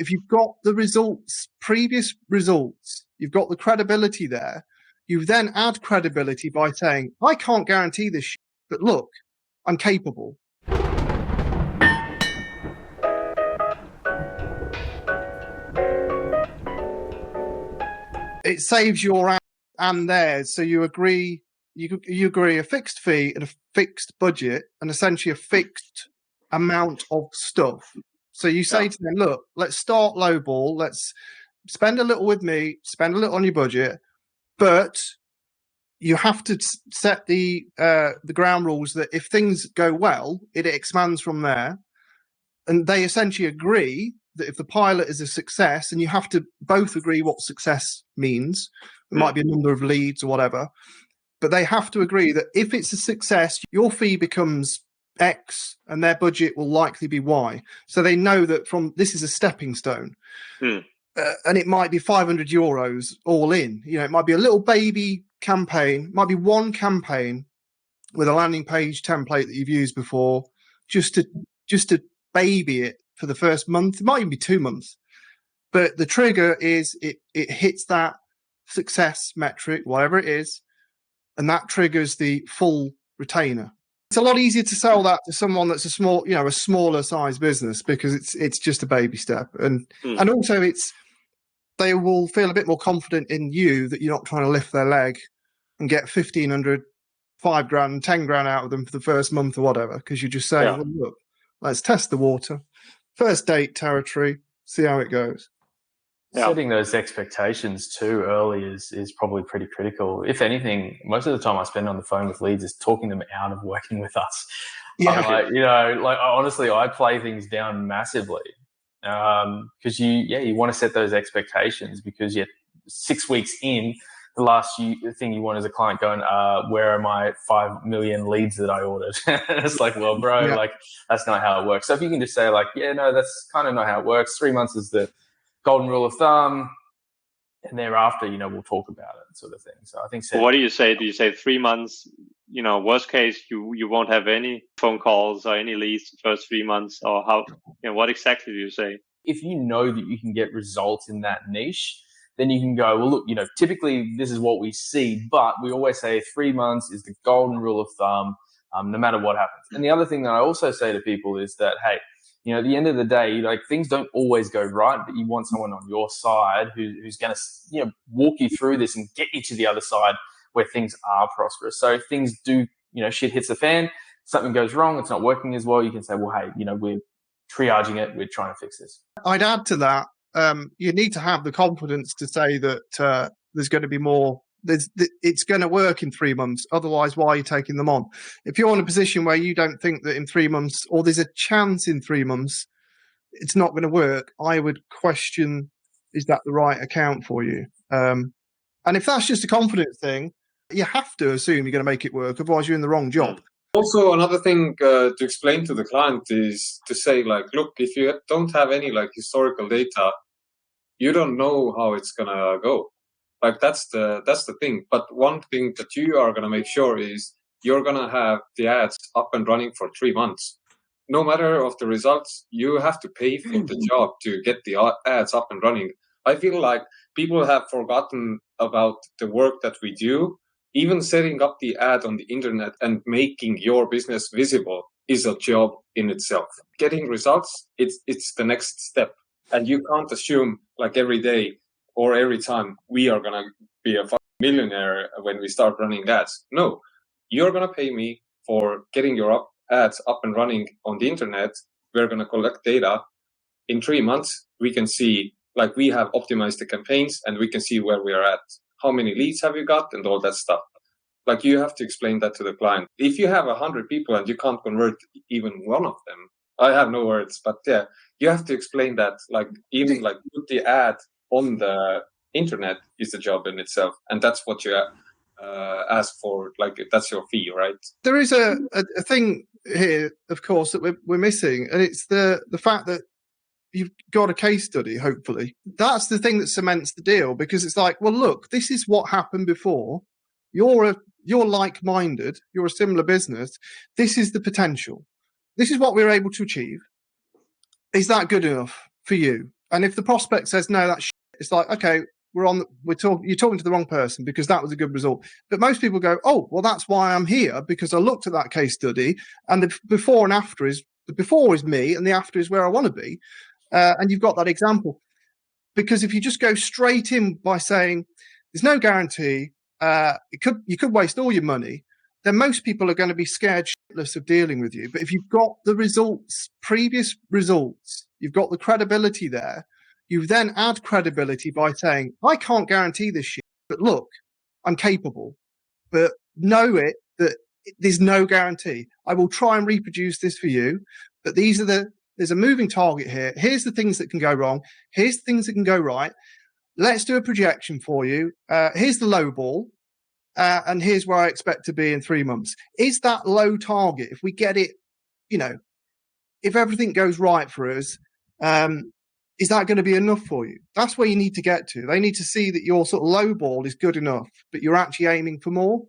If you've got the results, previous results, you've got the credibility there, you then add credibility by saying, I can't guarantee this, but look, I'm capable. It saves your and theirs. So you agree a fixed fee and a fixed budget and essentially a fixed amount of stuff. So you say to them, look, let's start lowball. Let's spend a little with me, spend a little on your budget, but you have to set the ground rules that if things go well, it expands from there. And they essentially agree that if the pilot is a success, and you have to both agree what success means, it might be a number of leads or whatever, but they have to agree that if it's a success, your fee becomes X and their budget will likely be Y. So they know that this is a stepping stone. And it might be €500 all in. It might be a little baby campaign, might be one campaign with a landing page template that you've used before, just to baby it for the first month. It might even be 2 months. But the trigger is it hits that success metric, whatever it is, and that triggers the full retainer. It's a lot easier to sell that to someone that's a smaller size business, because it's just a baby step. And also they will feel a bit more confident in you that you're not trying to lift their leg and get 1,500, $5,000, 10 grand out of them for the first month or whatever, because you're just saying, well, look, let's test the water. First date territory, see how it goes. Setting those expectations too early is probably pretty critical. If anything, most of the time I spend on the phone with leads is talking them out of working with us. Honestly, I play things down massively because you want to set those expectations, because 6 weeks in, the last thing you want is a client going, where are my 5 million leads that I ordered? It's like, well, bro, that's not how it works. So if you can just say that's kind of not how it works. 3 months is the golden rule of thumb, and thereafter, we'll talk about it, sort of thing. So I think. Well, what do you say? Do you say 3 months? Worst case, you won't have any phone calls or any leads the first 3 months, or how? What exactly do you say? If you know that you can get results in that niche, then you can go, well, look, typically this is what we see, but we always say 3 months is the golden rule of thumb, no matter what happens. And the other thing that I also say to people is that, hey, at the end of the day, things don't always go right, but you want someone on your side who's going to, walk you through this and get you to the other side where things are prosperous. So if things do, shit hits the fan, something goes wrong, it's not working as well, you can say, well, hey, we're triaging it, we're trying to fix this. I'd add to that, you need to have the confidence to say that there's going to be more. It's going to work in 3 months. Otherwise, why are you taking them on? If you're in a position where you don't think that in 3 months, or there's a chance in 3 months, it's not going to work, I would question, is that the right account for you? And if that's just a confidence thing, you have to assume you're going to make it work. Otherwise, you're in the wrong job. Also, another thing to explain to the client is to say, look, if you don't have any historical data, you don't know how it's going to go. That's the thing. But one thing that you are going to make sure is you're going to have the ads up and running for 3 months. No matter of the results, you have to pay for the job to get the ads up and running. I feel like people have forgotten about the work that we do. Even setting up the ad on the internet and making your business visible is a job in itself. Getting results, it's the next step. And you can't assume every day or every time we are going to be a millionaire when we start running ads. No, you're going to pay me for getting your ads up and running on the internet. We're going to collect data. In 3 months, we can see, we have optimized the campaigns and we can see where we are at. How many leads have you got and all that stuff. You have to explain that to the client. If you have 100 people and you can't convert even one of them, I have no words, but you have to explain that, put the ad on the internet is the job in itself. And that's what you ask for. That's your fee, right? There is a thing here, of course, that we're missing. And it's the fact that you've got a case study, hopefully. That's the thing that cements the deal, because it's well, look, this is what happened before. You're like-minded. You're a similar business. This is the potential. This is what we were able to achieve. Is that good enough for you? And if the prospect says no, that's shit, it's like, okay, you're talking to the wrong person, because that was a good result. But most people go, oh, well, that's why I'm here, because I looked at that case study, and the before and after is, the before is me and the after is where I want to be. And you've got that example. Because if you just go straight in by saying there's no guarantee, you could waste all your money, then most people are going to be scared shitless of dealing with you. But if you've got the results, previous results, you've got the credibility there, you then add credibility by saying, I can't guarantee this shit, but look, I'm capable. But know it that there's no guarantee. I will try and reproduce this for you, but there's a moving target here. Here's the things that can go wrong. Here's the things that can go right. Let's do a projection for you. Here's the low ball. And here's where I expect to be in 3 months. Is that low target? If we get it, if everything goes right for us, is that going to be enough for you? That's where you need to get to. They need to see that your sort of low ball is good enough, but you're actually aiming for more.